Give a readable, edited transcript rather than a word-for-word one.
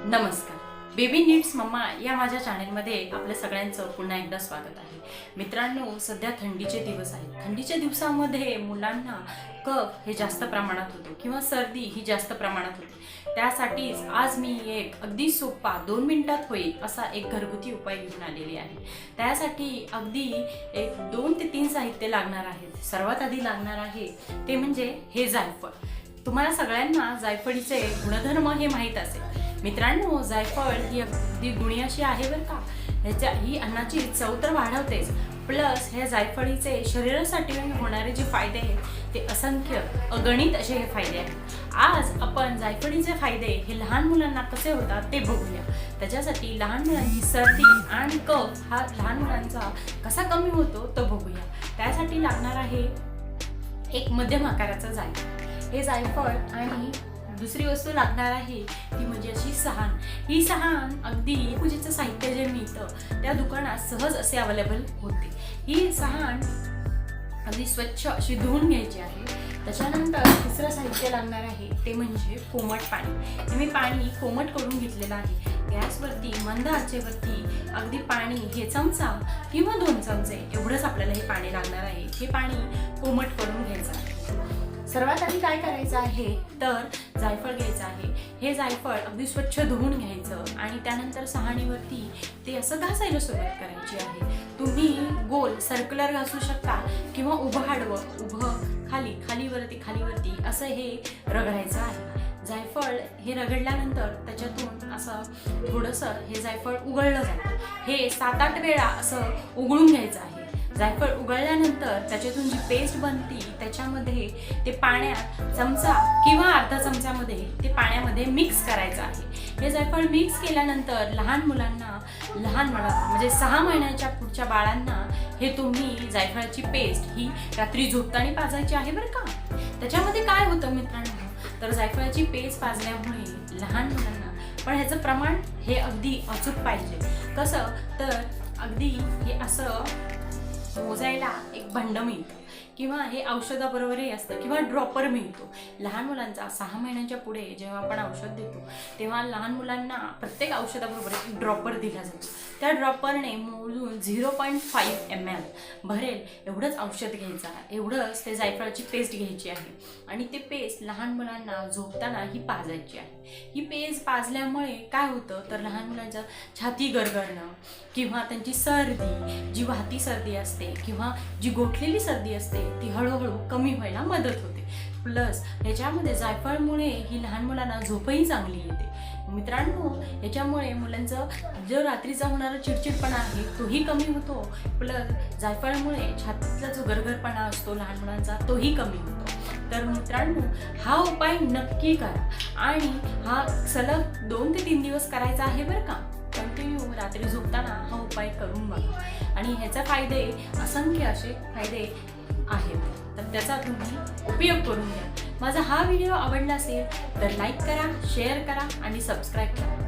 नमस्कार, baby needs mamma या माझ्या चॅनलमध्ये आपल्या सगळ्यांचं पुन्हा एकदा स्वागत आहे। मित्रांनो, सध्या थंडीचे दिवस आहेत। थंडीच्या दिवसामध्ये मुलांना कफ हे जास्त प्रमाणात होतो किंवा सर्दी ही जास्त प्रमाणात होते। त्यासाठीच आज मी एक अगदी सोपा 2 मिनिटात होईल असा एक घरगुती उपाय घेऊन आलेली आहे। त्यासाठी अगदी एक 2 ते 3 साहित्य लागणार आहेत। सर्वात आधी लागणार आहे ते म्हणजे हे जायफळ। तुम्हाला सगळ्यांना जायफळीचे गुणधर्म हे माहीत असेल। मित्रांनो, जायफळ ही अगदी गुणी अशी आहे बरं का। ही अन्नाची चव तर वाढवतेच, प्लस ह्या जायफळीचे शरीरासाठी होणारे जे फायदे आहेत ते असंख्य अगणित असे हे फायदे आहेत। आज आपण जायफळीचे फायदे हे लहान मुलांना कसे होतात ते बघूया। त्याच्यासाठी लहान मुलांची सर्दी आणि कफ हा लहान मुलांचा कसा कमी होतो तो बघूया। त्यासाठी लागणार आहे एक मध्यम आकाराचा जायफळ। हे जायफळ आणि दुसरी वस्तू लागणार आहे ती म्हणजे अशी सहान। ही सहान अगदी पूजेचं साहित्य जे मिळतं त्या दुकानात सहज असे अवेलेबल होते। ही सहान अगदी स्वच्छ अशी धुवून घ्यायची आहे। त्याच्यानंतर तिसरं साहित्य लागणार आहे ते म्हणजे कोमट पाणी। मी पाणी कोमट करून घेतलेलं आहे। गॅसवरती मंद आचेवरती अगदी पाणी हे चमचा किंवा 2 चमचे एवढंच आपल्याला हे पाणी लागणार आहे। हे पाणी कोमट करून घ्यायचं आहे। सर्वात आधी काय करायचं आहे तर जायफळ घ्यायचं आहे। हे जायफळ अगदी स्वच्छ धुवून घ्यायचं आणि त्यानंतर सहाणीवरती ते असं घासायला सुरुवात करायची आहे। तुम्ही गोल सर्क्युलर घासू शकता किंवा उभं आडवं, उभं खाली, खालीवरती असं हे रगडायचं आहे। जायफळ हे रगडल्यानंतर त्याच्यातून असं थोडंसं हे जायफळ उघळलं जातं। हे 7-8 वेळा असं उघळून घ्यायचं आहे। जायफळ उघळल्यानंतर त्याच्यातून जी पेस्ट बनती त्याच्यामध्ये ते पाण्यात चमचा किंवा अर्धा चमच्यामध्ये ते पाण्यामध्ये मिक्स करायचं आहे। हे जायफळ मिक्स केल्यानंतर लहान मुलांना म्हणजे 6 महिन्याच्या पुढच्या बाळांना हे तुम्ही जायफळाची पेस्ट ही रात्री झोपताना पाजायची आहे बरं का। त्याच्यामध्ये काय होतं मित्रांनो, तर जायफळाची पेस्ट पाजल्यामुळे लहान मुलांना पण ह्याचं प्रमाण हे अगदी अचूक पाहिजे। कसं तर अगदी हे असं मोजायला एक भांड मिळतं किंवा हे औषधाबरोबरही असतं किंवा ड्रॉपर मिळतो। लहान मुलांचा 6 महिन्यांच्या पुढे जेव्हा आपण औषध देतो तेव्हा लहान मुलांना प्रत्येक औषधाबरोबर एक ड्रॉपर दिला जातो। त्या ड्रॉपरने मोजून 0.5 ml भरेल एवढंच औषध घ्यायचं आहे। एवढंच ते जायफळाची पेस्ट घ्यायची आहे आणि ते पेस्ट लहान मुलांना झोपताना ही पाजायची आहे। ही पेस्ट पाजल्यामुळे काय होतं तर लहान मुलांच्या छाती गरगरणं किंवा त्यांची सर्दी, जी वाहती सर्दी असते किंवा जी गोठलेली सर्दी असते ती हळूहळू कमी व्हायला मदत होते। प्लस ह्याच्यामध्ये जायफळमुळे ही लहान मुलांना झोपही चांगली येते। मित्रांनो, याच्यामुळे मुलांचं जो रात्रीचा होणारा चिडचिडपणा आहे तोही कमी होतो। प्लस जायफळामुळे छातीतला जो गरगरपणा असतो लहान मुलांचा तोही कमी होतो। तर मित्रांनो, हा उपाय नक्की करा आणि हा सलग 2 ते 3 दिवस करायचा आहे बरं का। कंटिन्यू रात्री झोपताना हा उपाय करून बघा आणि ह्याचे फायदे असंख्य असे फायदे आहेत। तर त्याचा तुम्ही उपयोग करून घ्या। माझा हा व्हिडिओ आवडला असेल तर लाईक करा, शेअर करा आणि सबस्क्राईब करा।